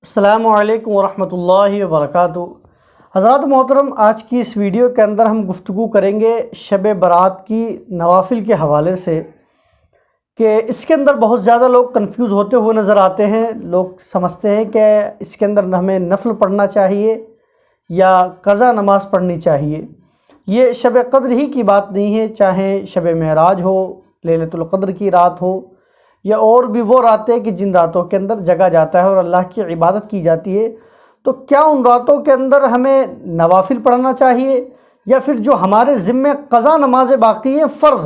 السلام علیکم ورحمۃ اللہ وبرکاتہ۔ حضرات محترم، آج کی اس ویڈیو کے اندر ہم گفتگو کریں گے شب برات کی نوافل کے حوالے سے کہ اس کے اندر بہت زیادہ لوگ کنفیوز ہوتے ہوئے نظر آتے ہیں۔ لوگ سمجھتے ہیں کہ اس کے اندر ہمیں نفل پڑھنا چاہیے یا قضا نماز پڑھنی چاہیے۔ یہ شب قدر ہی کی بات نہیں ہے، چاہے شب معراج ہو، لیلۃ القدر کی رات ہو، یا اور بھی وہ راتیں کہ جن راتوں کے اندر جگا جاتا ہے اور اللہ کی عبادت کی جاتی ہے، تو کیا ان راتوں کے اندر ہمیں نوافل پڑھنا چاہیے یا پھر جو ہمارے ذمے قضا نمازیں باقی ہیں فرض،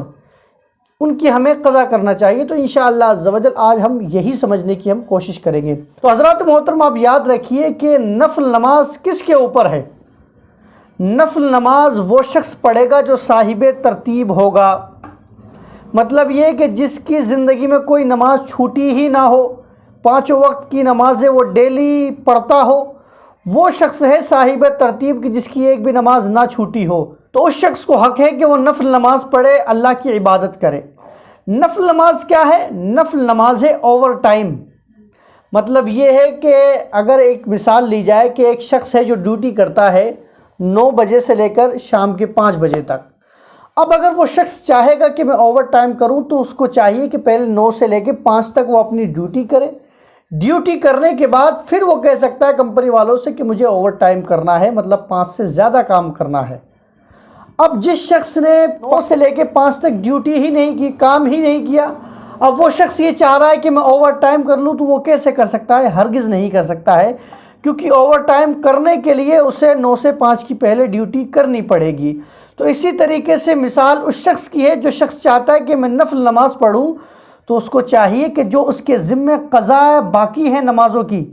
ان کی ہمیں قضا کرنا چاہیے؟ تو انشاءاللہ عز و جل آج ہم یہی سمجھنے کی ہم کوشش کریں گے۔ تو حضرات محترم، آپ یاد رکھیے کہ نفل نماز کس کے اوپر ہے؟ نفل نماز وہ شخص پڑھے گا جو صاحب ترتیب ہوگا۔ مطلب یہ کہ جس کی زندگی میں کوئی نماز چھوٹی ہی نہ ہو، 5 وقت کی نمازیں وہ ڈیلی پڑھتا ہو، وہ شخص ہے صاحب ترتیب کی، جس کی ایک بھی نماز نہ چھوٹی ہو۔ تو اس شخص کو حق ہے کہ وہ نفل نماز پڑھے، اللہ کی عبادت کرے۔ نفل نماز کیا ہے؟ نفل نماز ہے اوور ٹائم۔ مطلب یہ ہے کہ اگر ایک مثال لی جائے کہ ایک شخص ہے جو ڈیوٹی کرتا ہے 9 بجے سے لے کر شام کے 5 بجے تک۔ اب اگر وہ شخص چاہے گا کہ میں اوور ٹائم کروں تو اس کو چاہیے کہ پہلے 9 سے لے کے 5 تک وہ اپنی ڈیوٹی کرے۔ ڈیوٹی کرنے کے بعد پھر وہ کہہ سکتا ہے کمپنی والوں سے کہ مجھے اوور ٹائم کرنا ہے، مطلب 5 سے زیادہ کام کرنا ہے۔ اب جس شخص نے 9 سے لے کے 5 تک ڈیوٹی ہی نہیں کی، کام ہی نہیں کیا، اب وہ شخص یہ چاہ رہا ہے کہ میں اوور ٹائم کر لوں، تو وہ کیسے کر سکتا ہے؟ ہرگز نہیں کر سکتا ہے، کیونکہ اوور ٹائم کرنے کے لیے اسے 9 سے 5 کی پہلے ڈیوٹی کرنی پڑے گی۔ تو اسی طریقے سے مثال اس شخص کی ہے جو شخص چاہتا ہے کہ میں نفل نماز پڑھوں، تو اس کو چاہیے کہ جو اس کے ذمہ قضاء باقی ہیں نمازوں کی،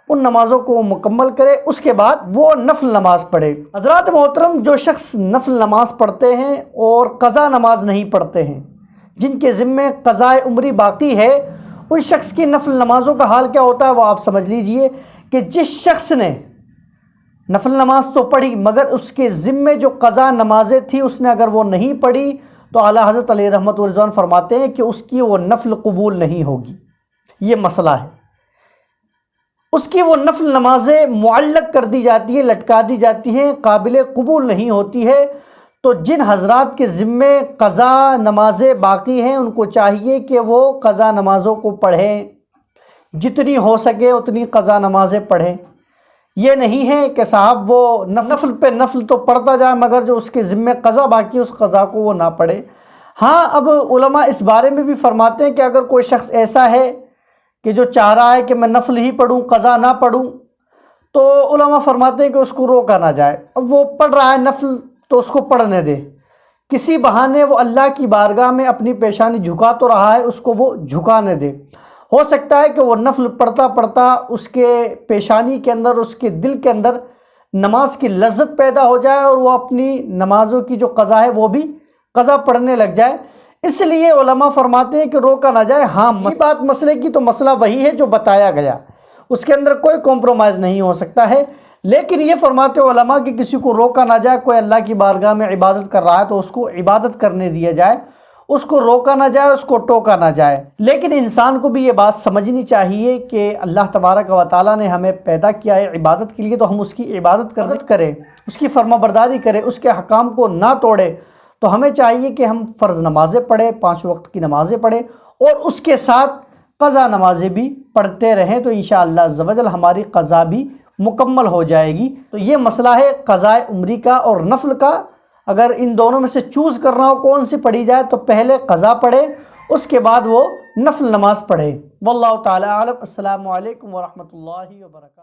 ان نمازوں کو مکمل کرے، اس کے بعد وہ نفل نماز پڑھے۔ حضرات محترم، جو شخص نفل نماز پڑھتے ہیں اور قضا نماز نہیں پڑھتے ہیں، جن کے ذمہ قضاء عمری باقی ہے، ان شخص کی نفل نمازوں کا حال کیا ہوتا ہے وہ آپ سمجھ لیجئے کہ جس شخص نے نفل نماز تو پڑھی مگر اس کے ذمے جو قضا نمازیں تھی اس نے اگر وہ نہیں پڑھی، تو اعلیٰ حضرت علیہ رحمت و رضوان فرماتے ہیں کہ اس کی وہ نفل قبول نہیں ہوگی۔ یہ مسئلہ ہے، اس کی وہ نفل نمازیں معلق کر دی جاتی ہیں، لٹکا دی جاتی ہیں، قابل قبول نہیں ہوتی ہے۔ تو جن حضرات کے ذمے قضا نمازیں باقی ہیں ان کو چاہیے کہ وہ قضا نمازوں کو پڑھیں، جتنی ہو سکے اتنی قضا نمازیں پڑھیں۔ یہ نہیں ہے کہ صاحب وہ نفل پہ نفل تو پڑھتا جائے مگر جو اس کے ذمہ قضا باقی ہے اس قضا کو وہ نہ پڑھے۔ ہاں، اب علماء اس بارے میں بھی فرماتے ہیں کہ اگر کوئی شخص ایسا ہے کہ جو چاہ رہا ہے کہ میں نفل ہی پڑھوں قضا نہ پڑھوں، تو علماء فرماتے ہیں کہ اس کو روکا نہ جائے۔ اب وہ پڑھ رہا ہے نفل تو اس کو پڑھنے دے، کسی بہانے وہ اللہ کی بارگاہ میں اپنی پیشانی جھکا تو رہا ہے، اس کو وہ جھکانے دے۔ ہو سکتا ہے کہ وہ نفل پڑھتا پڑھتا اس کے پیشانی کے اندر، اس کے دل کے اندر نماز کی لذت پیدا ہو جائے اور وہ اپنی نمازوں کی جو قضا ہے وہ بھی قضا پڑھنے لگ جائے۔ اس لیے علماء فرماتے ہیں کہ روکا نہ جائے۔ ہاں، بات مسئلے کی تو مسئلہ وہی ہے جو بتایا گیا، اس کے اندر کوئی کمپرومائز نہیں ہو سکتا ہے، لیکن یہ فرماتے علماء کہ کسی کو روکا نہ جائے۔ کوئی اللہ کی بارگاہ میں عبادت کر رہا ہے تو اس کو عبادت کرنے دیا جائے، اس کو روکا نہ جائے، اس کو ٹوکا نہ جائے۔ لیکن انسان کو بھی یہ بات سمجھنی چاہیے کہ اللہ تبارک و تعالیٰ نے ہمیں پیدا کیا ہے عبادت کے لیے، تو ہم اس کی عبادت کریں، اس کی فرما برداری کریں، اس کے حکام کو نہ توڑیں۔ تو ہمیں چاہیے کہ ہم فرض نمازیں پڑھیں، 5 وقت کی نمازیں پڑھیں، اور اس کے ساتھ قضا نمازیں بھی پڑھتے رہیں، تو انشاءاللہ عز و جل ہماری قضا بھی مکمل ہو جائے گی۔ تو یہ مسئلہ ہے قضاء عمری کا اور نفل کا۔ اگر ان دونوں میں سے چوز کرنا ہو کون سی پڑھی جائے تو پہلے قضا پڑھے، اس کے بعد وہ نفل نماز پڑھے۔ واللہ تعالی اعلم۔ السلام علیکم ورحمۃ اللہ وبرکاتہ۔